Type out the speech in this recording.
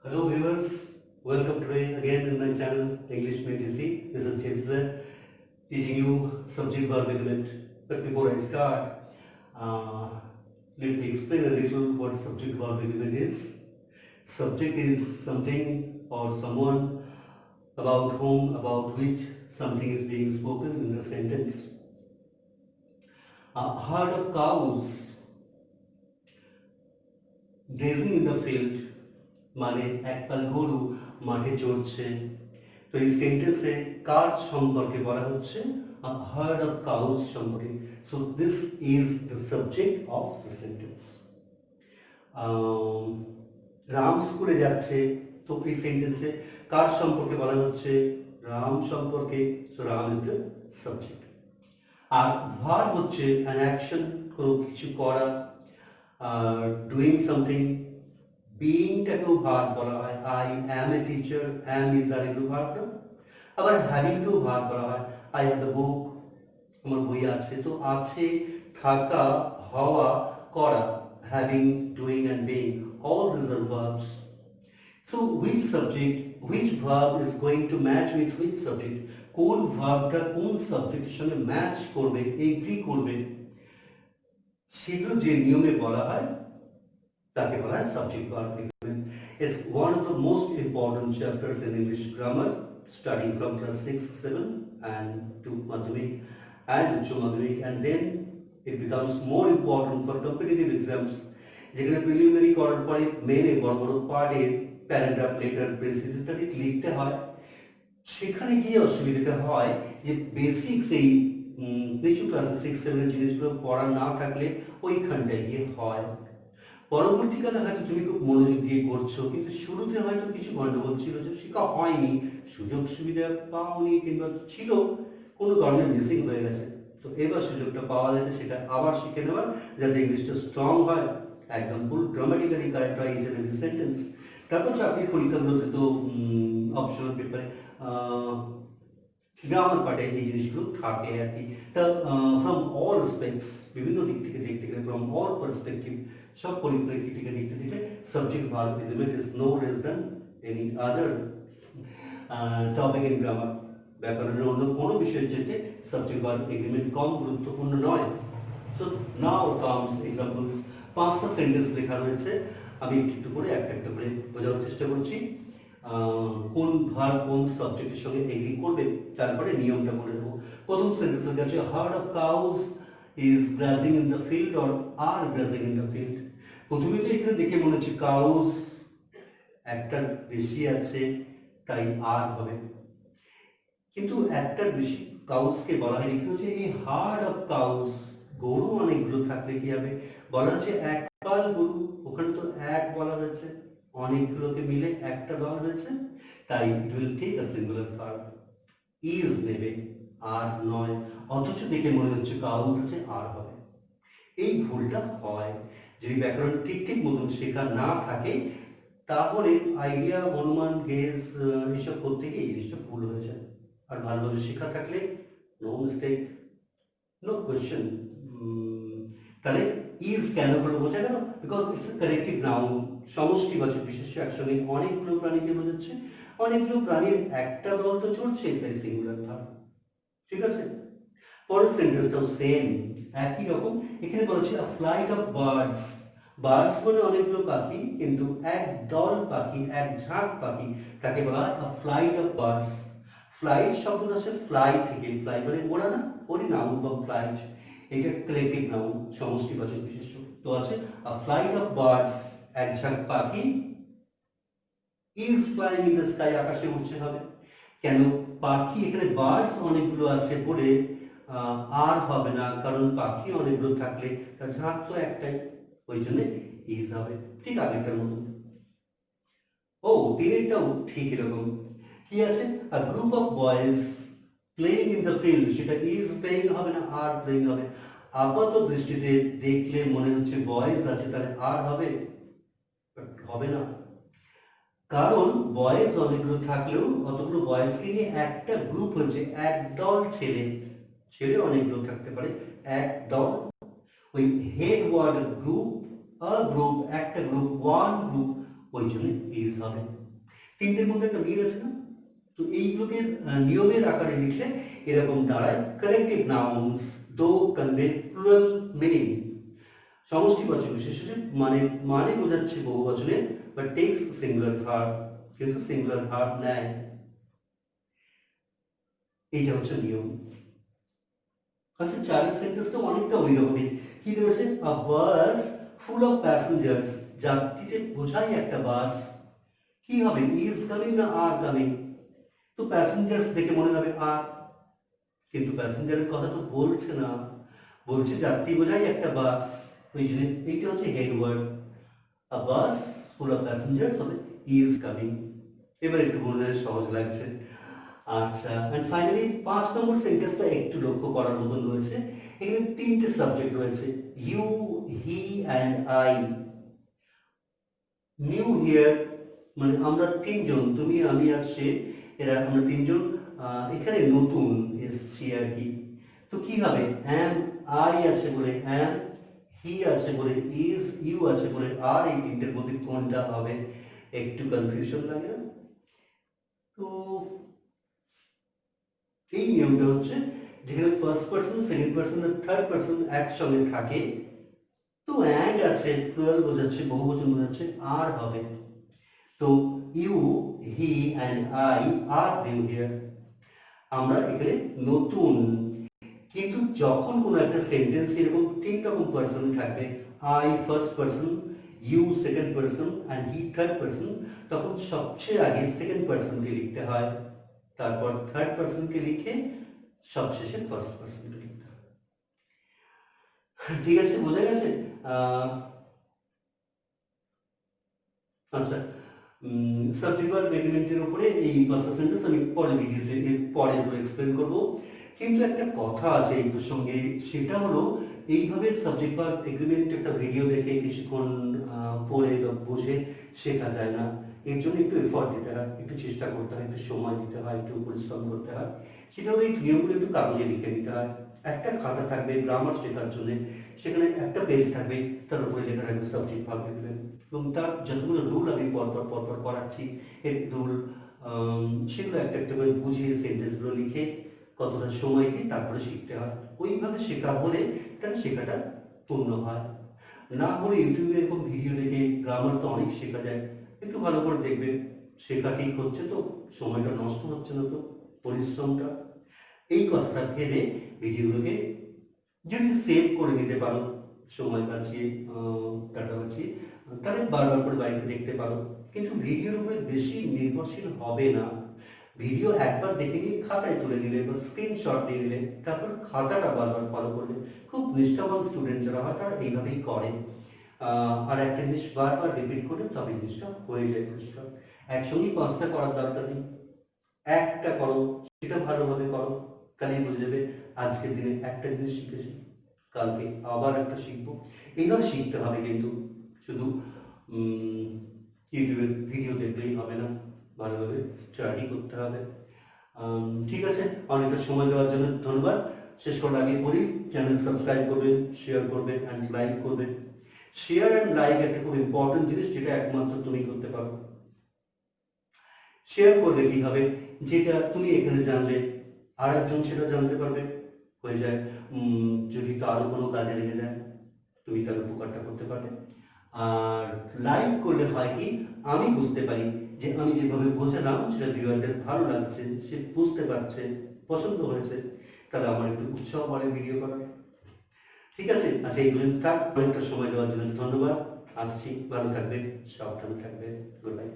Hello viewers, welcome today again in my channel English with Easy. This is James teaching you subject verb agreement. But before I start, uh, let me explain a little what subject verb agreement is. Subject is something or someone about which something is being spoken in the sentence. A herd of cows grazing in the field মানে একপাল গরু মাঠে চড়ছে। তো এই সেন্টেন্সে কার সম্পর্কে বলা হচ্ছে? a herd of cows সম্পর্কে। so this is the subject of the sentence. Ram স্কুলে যাচ্ছে, তো এই সেন্টেন্সে কার সম্পর্কে বলা হচ্ছে? রাম সম্পর্কে। so ram is the subject. আর ভার্ব হচ্ছে an action, কোনো কিছু করা, doing something. বিইংটাকেও ভার্ব বলা হয়। I am a teacher, am is are এগুলো ভার্ব না। আবার হ্যাভিংকেও ভার্ব বলা হয়। আই হ্যাভ এ বুক, আমার বই আছে। তো আছে, থাকা, হওয়া, করা, having, doing and being, all these are verbs. So which subject, which verb is going to match with which subject? কোন ভার্বটা কোন সাবজেক্টের সঙ্গে ম্যাচ করবে, এগ্রি করবে, সেগুলো যে নিয়মে বলা হয় তাকে বলা হয় subject verb agreement. It's one of the most important chapters in English grammar, starting from class 6, 7 and to Madhyamik and Uccha Madhyamik, and then it becomes more important for competitive exams. যেখানে preliminary করার পরে মেনে বড় বড় পার্টে paragraph, letter, basis ইত্যাদি লিখতে হয়। সেখানে গিয়ে অসুবিধাটা হয় যে বেসিক্স এই নিচু ক্লাসে 6, 7 জিনিসগুলো পড়া না থাকলে ওইখানটায় গিয়ে হয়। পরবর্তীকালে হয়তো তুমি খুব মনোযোগ দিয়ে করছো, কিন্তু শুরুতে হয়তো কিছু গন্ডগোল ছিল, যে শেখা হয়নি, সুযোগ সুবিধা পাওনি, কিংবা ছিল কোনো কারণে মিসিং হয়ে গেছে। তো এবার সুযোগটা পাওয়া গেছে, সেটা আবার শিখে নেওয়ার, যাতে ইংলিশটা স্ট্রং হয়, একদম ফুল গ্রামাটিক্যালি কারেক্ট হয় ইচ এন্ড সেন্টেন্স। তারপর চাকরির পরীক্ষাগুলোতে তো অপশনাল পেপারে গ্রামার পার্টে এই জিনিসগুলো থাকে আর কি। তা ফ্রম অল রেসপেক্টস, বিভিন্ন দিক থেকে দেখতে গেলে, ফ্রম অল পার্সপেক্টিভ, সব পরিপ্রেক্ষিত থেকে দেখতে দিলে, subject verb agreement is no less than any other topic in grammar. ব্যাকরণের অন্য কোনো বিষয়ের চাইতে সাবজেক্ট ভার্ব এগ্রিমেন্ট কম গুরুত্বপূর্ণ নয়। So now comes examples. 5টা সেন্টেন্স লেখা রয়েছে, আমি একটু করে একটা করে বোঝার চেষ্টা করছি কোন ভার্ব কোন সাবজেক্টের সঙ্গে এগ্রি করবে, তারপরে নিয়মটা বলে দেবো। প্রথম সেন্টেন্স লেখা আছে herd of cows is grazing in the field or are grazing in the field. প্রথমে তো এখানে দেখে মনে হচ্ছে কাউস একটার বেশি আছে, তাই আর হবে, কিন্তু একটার বেশি কাউসকে বলা হয়নি। কি হচ্ছে এই হার্ড অফ কাউস, গরু অনেকগুলো থাকলে কি হবে? বলা হচ্ছে এক পাল গরু, ওখানে তো এক বলা হয়েছে, অনেকগুলোকে মিলে একটা দল হয়েছে, তাই it will take a singular verb. Is নেবে, আর নয়। অথচ দেখে মনে হচ্ছে কাউস আছে, আর হবে। এই ভুলটা হয় যদি ব্যাকরণ ঠিক ঠিক মতন শেখা না থাকে, তাহলে আইডিয়া, অনুমান, গেস এসব করতে গিয়ে এই জিনিসটা ভুল হয়ে যায়। আর ভালোভাবে শেখা থাকলে নো মিস্টেক, নো কোয়েশ্চেন। তাহলে ইজ কেন হলো বোঝা গেল? Because it's a corrective noun, সমষ্টিবাচক বিশেষ্য একসঙ্গে অনেকগুলো প্রাণীকে বোঝাচ্ছে। অনেকগুলো প্রাণীর একটা দল তো চলছে, তাই সিঙ্গুলার ভার্ব। ঠিক আছে, পরের সেন্টেন্সটাও সেম, একই রকম। এখানে বলছে আ ফ্লাইট অফ বার্ডস। বার্ডস মানে অনেকগুলো পাখি, কিন্তু এক দল পাখি, এক ঝাঁক পাখি, তাকে বলা হয় আ ফ্লাইট অফ বার্ডস। ফ্লাইট শব্দটা আসে ফ্লাই থেকে, ফ্লাই মানে ওড়া না, ওরি নাউন বা ফ্লাইট, এটা কালেক্টিভ নাউন, সমষ্টিবাচক বিশেষ্য। তো আছে আ ফ্লাইট অফ বার্ডস, এক ঝাঁক পাখি, is flying in the sky, আকাশে উড়ছে হবে। কেন? পাখি এখানে বার্ডস অনেকগুলো আছে বলে আর হবে না, কারণ পাখি অনেকগুলো থাকলে তার ঝাঁক তো একটাই, ওই জন্য ইজ হবে, ঠিক আগেরটার মতো। ও তিনেরটাও ঠিক এরকম। কি আছে? A group of boys playing in the field, সেটা ইজ প্লেইং হবে না, আর প্লেইং হবে। আপাত দৃষ্টিতে দেখলে মনে হচ্ছে বয়েজ আছে, তাহলে আর হবে? হবে না, কারণ বয়েজ অনেকগুলো থাকলেও অতগুলো বয়েজকে নিয়ে একটা গ্রুপ হচ্ছে একদল ছেলে। ছেলে অনেকগুলো থাকতে পারে, এক দল। ওই হেড ওয়ার্ড গ্রুপ, আ গ্রুপ, একটা গ্রুপ, ওয়ান গ্রুপ, ওই জন্য ইজ হবে। তিনটের মধ্যে একটা মিল আছে না? তো এইগুলোকে নিয়মের আকারে লিখলে এরকম দাঁড়ায়, কারেক্টিভ নাউন্স দো কনভে প্লুরাল মিনিং, সমষ্টিবাচক বিশেষণে মানে মানে বোঝাচ্ছে বহুবচনে, বাট টেক্স সিঙ্গুলার ভার্ব, কিন্তু সিঙ্গুলার ভার্ব নেয়। এইটা হচ্ছে নিয়ম। আচ্ছা, চারের সেন্টেন্সটা অনেকটা ওই রকমই। কি বলেছে? আ বাস ফুল অফ প্যাসেঞ্জার্স, যাত্রীদের বোঝাই একটা বাস। কি হবে? ইজ কামিং না আর কামিং? তো প্যাসেঞ্জার্স দেখে মনে হবে আর, কিন্তু প্যাসেঞ্জারের কথা তো বলছে না, বলছে যাত্রী বোঝাই একটা বাস। ওই জন্য এইটা হচ্ছে head word. A bus full of passengers হবে ইজ কামিং। এবার একটু বললে সহজ লাগছে। আচ্ছা, এন্ড ফাইনালি 5 নম্বর সেন্টেন্সটা একটু লক্ষ্য করার মতন রয়েছে। এখানে তিনটে সাবজেক্ট রয়েছে, you, he and I. New here মানে আমরা তিনজন, তুমি আমি আর সে, এরা আমরা তিনজন এখানে নতুন এসছি আর কি। তো কি হবে? অ্যাম, আই আছে বলে অ্যাম, হি আছে বলে ইজ, ইউ আছে বলে আর, এই তিনটের মধ্যে কোনটা হবে? একটু কনফিউশন লাগে না? তো এই নিয়মটা হচ্ছে যেখানে ফার্স্ট পার্সন, সেকেন্ড পার্সন আর থার্ড পার্সন একসঙ্গে থাকে, তো অ্যান্ড আছে, প্লুরাল বোঝাচ্ছে, বহুবচন বোঝাচ্ছে, আর হবে। তো you, he and I are new here, আমরা এখানে নতুন। কিন্তু যখন কোনো একটা সেন্টেন্স এরকম তিন রকম পার্সন থাকবে, I first person, you second person and he third person, তখন সবচেয়ে আগে সেকেন্ড পার্সনকে লিখতে হয়, তারপর থার্ড পার্সনকে লিখে সবশেষে ফার্স্ট পার্সনকে লিখতে হয়। ঠিক আছে, বোঝা গেছে? আচ্ছা, সাবজেক্ট ভার্ব এগ্রিমেন্টের উপরে এই পাঁচটা সেন্টেন্স আমি পরে ভিডিওতে পরে এক্সপ্লেন করব। কিন্তু একটা কথা আছে এই প্রসঙ্গে, সেটা হলো এইভাবে সাবজেক্ট ভার্ব এগ্রিমেন্ট একটা ভিডিও দেখে কিছুক্ষণ পড়ে বা বুঝে শেখা যায় না। এর জন্য একটু এফর্ট দিতে হয়, একটু চেষ্টা করতে হয়, একটু সময় দিতে হয়, একটু পরিশ্রম করতে হয়। সেটা হলো এই নিয়মগুলো একটু কাগজে লিখে নিতে হয়। একটা খাতা থাকবে গ্রামার শেখার জন্য, সেখানে একটা পেজ থাকবে, তার উপরে লেখা থাকবে সাবজেক্ট ভার্ব এগ্রিমেন্ট, এবং তার যতগুলো রুল আমি পরপর করাচ্ছি, এর রুল সেগুলো একটা একটা করে বুঝিয়ে সেন্টেন্সগুলো লিখে কতটা সময় দিয়ে তারপরে শিখতে হয়। ওইভাবে শেখা হলে তাহলে শেখাটা পূর্ণ হয়। না হলে ইউটিউবে এরকম ভিডিও দেখে গ্রামার তো অনেক শেখা যায়, একটু ভালো করে দেখবে শেখা ঠিক হচ্ছে তো, সময়টা নষ্ট হচ্ছে না তো, পরিশ্রমটা। এই কথাটা ভেবে ভিডিওগুলোকে যদি সেভ করে নিতে পারো, সময় বাঁচিয়ে টাকা বাঁচিয়ে, তাহলে বারবার করে বাড়িতে দেখতে পারো। কিন্তু ভিডিওর উপরে বেশি নির্ভরশীল হবে না। ভিডিও একবার দেখে নিয়ে খাতায় তুলে নিলে বা স্ক্রিনশট নিয়ে নিলে, তারপর খাতাটা বারবার ফলো করলে, খুব নিষ্ঠাবান স্টুডেন্ট যারা হয় তারা এইভাবেই করে। আর একটা জিনিস বারবার রিপিট করে তবে জিনিসটা হয়ে যায় পরিষ্কার। একসঙ্গেই 5টা করার দরকার নেই, একটা করো, সেটা ভালোভাবে করো, তাহলেই বুঝে যাবে আজকের দিনে একটা জিনিস শিখেছি, কালকে আবার একটা শিখবো। এইভাবে শিখতে হবে, কিন্তু শুধু ইউটিউবের ভিডিও দেখলেই হবে না, ভালোভাবে স্টাডি করতে হবে। ঠিক আছে, অনেকটা সময় দেওয়ার জন্য ধন্যবাদ। শেষ করার আগে বলি, চ্যানেল সাবস্ক্রাইব করবেন, শেয়ার করবেন অ্যান্ড লাইক করবেন। শেয়ার অ্যান্ড লাইক একটা খুব ইম্পর্টেন্ট জিনিস, যেটা একমাত্র তুমি করতে পারো। শেয়ার করলে কি হবে? যেটা তুমি এখানে জানলে আর একজন সেটা জানতে পারবে, হয়ে যায় যদি তারও কোনো কাজে লেগে যায়, তুমি তার উপকারটা করতে পারবে। আর লাইক করলে হয় কি, আমি বুঝতে পারি যে আমি যেভাবে বোঝালাম সেটা ভিউয়ারদের ভালো লাগছে, সে বুঝতে পারছে, পছন্দ হয়েছে, তাহলে আমার একটু উৎসাহ বাড়ে ভিডিও করার। ঠিক আছে, আচ্ছা এই পর্যন্ত থাক। অনেকটা সময় দেওয়ার জন্য ধন্যবাদ। আসছি, ভালো থাকবে, সাবধানে থাকবে, গুড বাই।